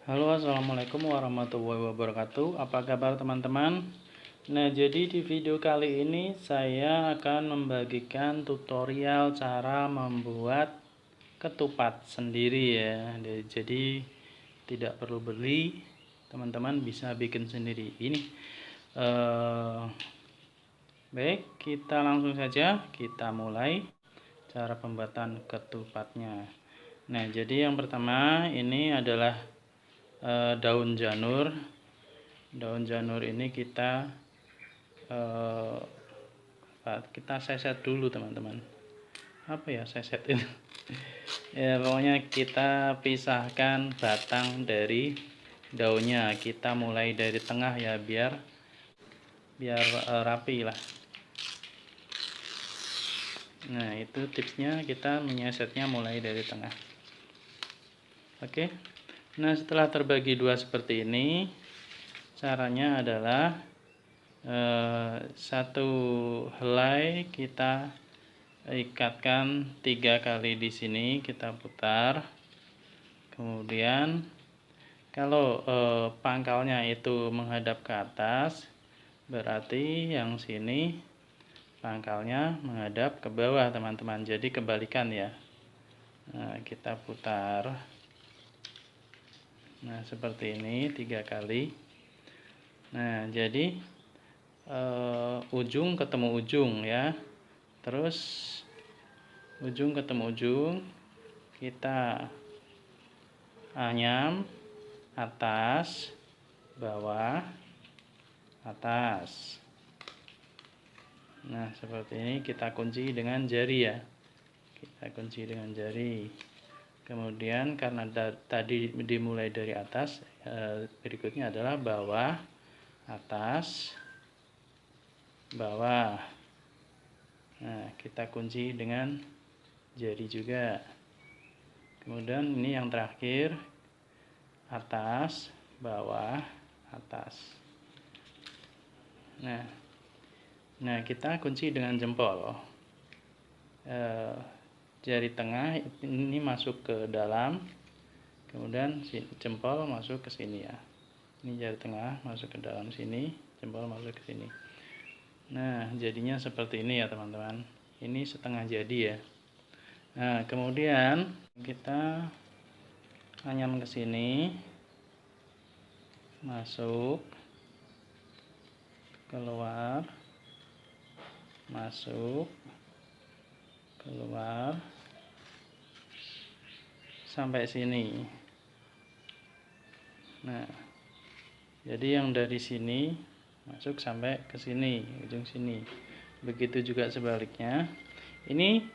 Halo, assalamualaikum warahmatullahi wabarakatuh. Apa kabar teman-teman? Nah, jadi di video kali ini saya akan membagikan tutorial cara membuat ketupat sendiri ya. Jadi tidak perlu beli, teman-teman bisa bikin sendiri. Ini baik, kita langsung saja kita mulai cara pembuatan ketupatnya. Nah, jadi yang pertama ini adalah daun janur. Daun janur ini kita seset dulu teman-teman. Apa ya seset itu? Ya pokoknya kita pisahkan batang dari daunnya. Kita mulai dari tengah ya biar rapi lah. Nah itu tipsnya, kita menyesetnya mulai dari tengah. Oke. Nah setelah terbagi dua seperti ini, caranya adalah satu helai kita ikatkan 3 kali di sini, kita putar. Kemudian kalau pangkalnya itu menghadap ke atas, berarti yang sini pangkalnya menghadap ke bawah teman-teman, jadi kebalikan ya. Nah kita putar, nah seperti ini 3 kali. Nah jadi ujung ketemu ujung ya, terus ujung ketemu ujung, kita anyam atas bawah atas. Nah seperti ini kita kunci dengan jari ya, kita kunci dengan jari. Kemudian karena tadi dimulai dari atas, berikutnya adalah bawah atas bawah. Nah kita kunci dengan jari juga. Kemudian ini yang terakhir, atas bawah atas. Nah kita kunci dengan jempol. Jari tengah ini masuk ke dalam, kemudian jempol masuk ke sini ya. Ini jari tengah masuk ke dalam sini, jempol masuk ke sini. Nah jadinya seperti ini ya teman-teman. Ini setengah jadi ya. Nah kemudian kita anyam ke sini, masuk, keluar, masuk, keluar, sampai sini. Nah jadi yang dari sini masuk sampai ke sini, ujung sini. Begitu juga sebaliknya. Ini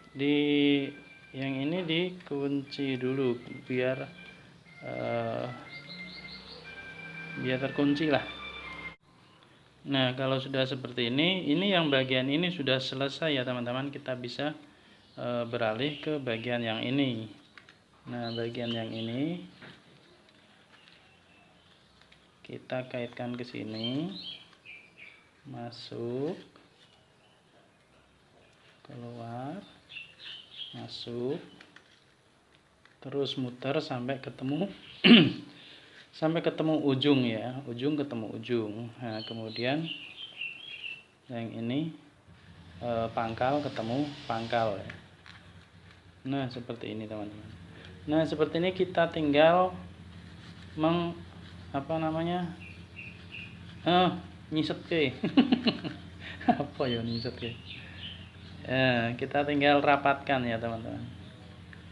yang ini dikunci dulu biar terkunci lah. Nah kalau sudah seperti ini yang bagian ini sudah selesai ya teman-teman. Kita bisa beralih ke bagian yang ini. Nah bagian yang ini kita kaitkan ke sini, masuk, keluar, masuk, terus muter sampai ketemu sampai ketemu ujung ya, ujung ketemu ujung. Nah kemudian yang ini pangkal ketemu pangkal ya. Nah seperti ini teman-teman. Nah seperti ini kita tinggal nyiset ke apa ya nyiset ke. Kita tinggal rapatkan ya teman-teman.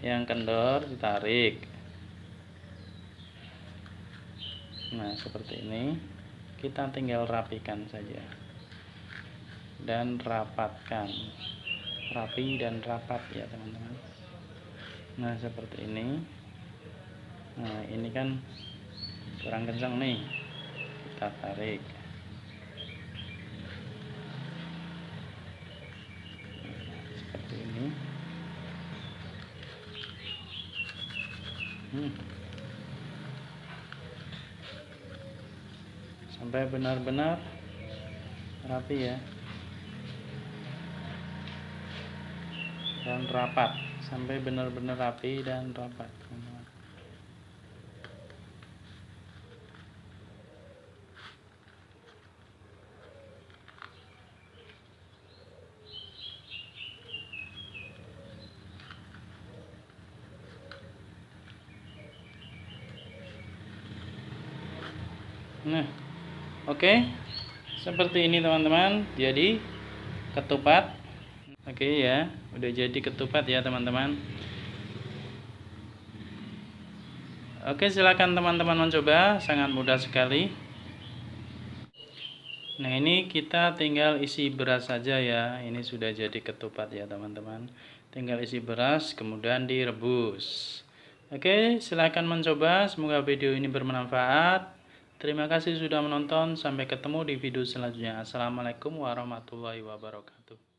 Yang kendor ditarik. Nah seperti ini, kita tinggal rapikan saja dan rapatkan, rapi dan rapat ya teman-teman. Nah seperti ini. Nah ini kan kurang kencang nih, kita tarik. Seperti ini. Sampai benar-benar rapi ya, dan rapat, sampai benar-benar rapi dan rapat. Nah, oke. Seperti ini teman-teman. Jadi ketupat. Oke ya, udah jadi ketupat ya teman-teman. Oke, silakan teman-teman mencoba, sangat mudah sekali. Nah, ini kita tinggal isi beras saja ya. Ini sudah jadi ketupat ya teman-teman. Tinggal isi beras kemudian direbus. Oke, silakan mencoba. Semoga video ini bermanfaat. Terima kasih sudah menonton. Sampai ketemu di video selanjutnya. Assalamualaikum warahmatullahi wabarakatuh.